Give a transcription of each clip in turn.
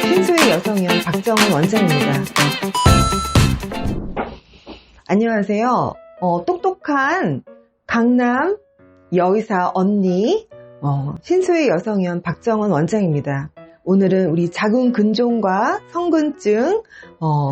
신수의 여성형 박정은 원장입니다. 안녕하세요. 똑똑한 강남 여의사 언니 신수의 여성형 박정은 원장입니다. 오늘은 우리 자궁근종과 성근증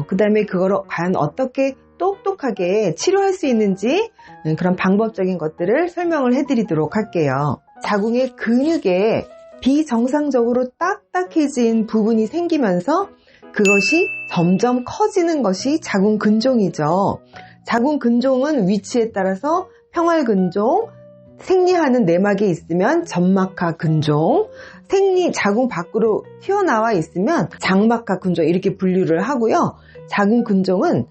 그 다음에 그걸 과연 어떻게 똑똑하게 치료할 수 있는지 그런 방법적인 것들을 설명을 해드리도록 할게요. 자궁의 근육에 비정상적으로 딱딱해진 부분이 생기면서 그것이 점점 커지는 것이 자궁근종이죠. 자궁근종은 위치에 따라서 평활근종, 생리하는 내막에 있으면 점막하근종, 자궁 밖으로 튀어나와 있으면 장막하근종 이렇게 분류를 하고요. 자궁근종은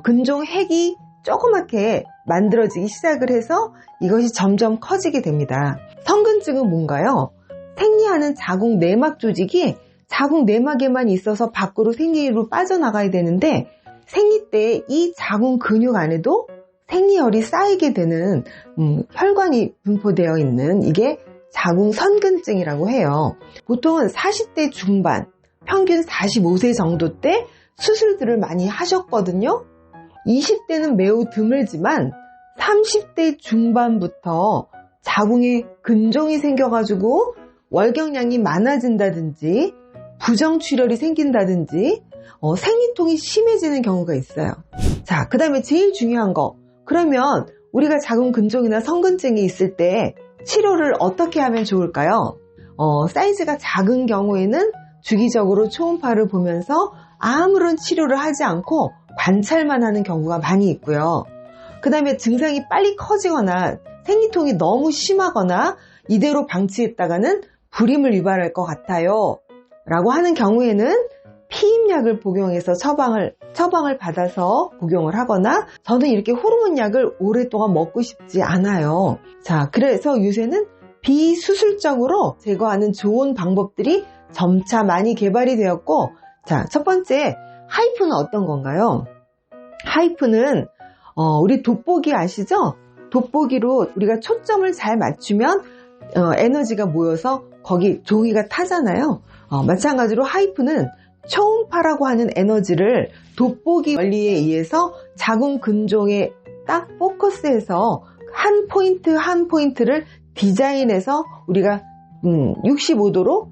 근종핵이 조그맣게 만들어지기 시작을 해서 이것이 점점 커지게 됩니다. 성근증은 뭔가요? 생리하는 자궁 내막 조직이 자궁 내막에만 있어서 밖으로 생리로 빠져나가야 되는데 생리 때 이 자궁 근육 안에도 생리혈이 쌓이게 되는 혈관이 분포되어 있는 이게 자궁선근증이라고 해요. 보통은 40대 중반, 평균 45세 정도 때 수술들을 많이 하셨거든요. 20대는 매우 드물지만 30대 중반부터 자궁에 근종이 생겨가지고 월경량이 많아진다든지 부정출혈이 생긴다든지 생리통이 심해지는 경우가 있어요. 자, 그 다음에 제일 중요한 거, 그러면 우리가 자궁근종이나 성근증이 있을 때 치료를 어떻게 하면 좋을까요? 사이즈가 작은 경우에는 주기적으로 초음파를 보면서 아무런 치료를 하지 않고 관찰만 하는 경우가 많이 있고요. 그 다음에 증상이 빨리 커지거나 생리통이 너무 심하거나 이대로 방치했다가는 불임을 유발할 것 같아요 라고 하는 경우에는 피임약을 복용해서 처방을 받아서 복용을 하거나, 저는 이렇게 호르몬 약을 오랫동안 먹고 싶지 않아요. 자, 그래서 요새는 비수술적으로 제거하는 좋은 방법들이 점차 많이 개발이 되었고, 자, 첫 번째, 하이프는 어떤 건가요? 하이프는 우리 돋보기 아시죠? 돋보기로 우리가 초점을 잘 맞추면 에너지가 모여서 거기 종이가 타잖아요. 마찬가지로 하이프는 초음파라고 하는 에너지를 돋보기 원리에 의해서 자궁근종에 딱 포커스해서 한 포인트 한 포인트를 디자인해서 우리가 65도로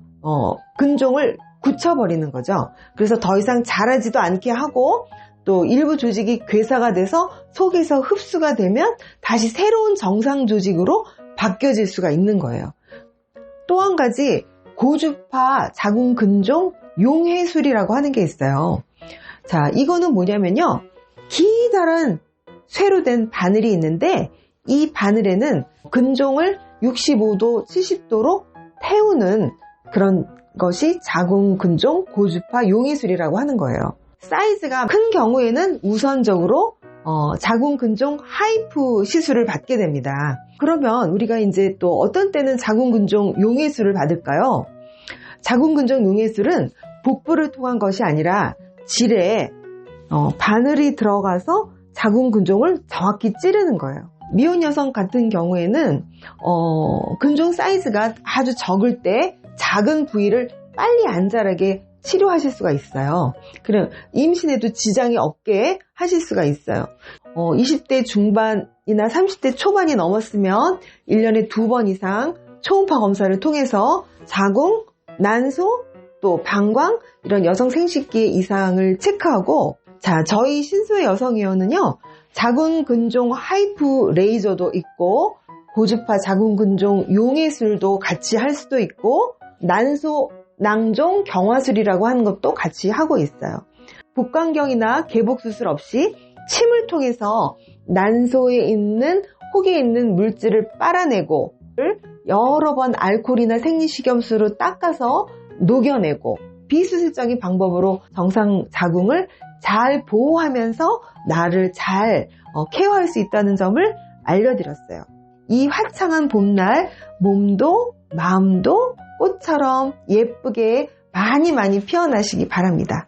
근종을 굳혀버리는 거죠. 그래서 더 이상 자라지도 않게 하고 또 일부 조직이 괴사가 돼서 속에서 흡수가 되면 다시 새로운 정상 조직으로 바뀌어질 수가 있는 거예요. 또 한 가지 고주파 자궁근종 용해술이라고 하는 게 있어요. 자, 이거는 뭐냐면요, 기다란 쇠로 된 바늘이 있는데 이 바늘에는 근종을 65도, 70도로 태우는 그런 것이 자궁근종 고주파 용해술이라고 하는 거예요. 사이즈가 큰 경우에는 우선적으로 자궁근종 하이프 시술을 받게 됩니다. 그러면 우리가 이제 또 어떤 때는 자궁근종 용해술을 받을까요? 자궁근종 용해술은 복부를 통한 것이 아니라 질에 바늘이 들어가서 자궁근종을 정확히 찌르는 거예요. 미혼 여성 같은 경우에는 근종 사이즈가 아주 적을 때 작은 부위를 빨리 안 자라게 치료하실 수가 있어요. 그럼 임신에도 지장이 없게 하실 수가 있어요. 20대 중반이나 30대 초반이 넘었으면 1년에 2번 이상 초음파 검사를 통해서 자궁, 난소, 또 방광 이런 여성 생식기의 이상을 체크하고, 자, 저희 신수의 여성의원은요, 자궁근종 하이프 레이저도 있고 고주파 자궁근종 용해술도 같이 할 수도 있고 난소 낭종 경화술이라고 하는 것도 같이 하고 있어요. 복강경이나 개복수술 없이 침을 통해서 난소에 있는 혹에 있는 물질을 빨아내고 여러 번 알코올이나 생리식염수로 닦아서 녹여내고 비수술적인 방법으로 정상 자궁을 잘 보호하면서 나를 잘 케어할 수 있다는 점을 알려드렸어요. 이 화창한 봄날 몸도 마음도 꽃처럼 예쁘게 많이 피어나시기 바랍니다.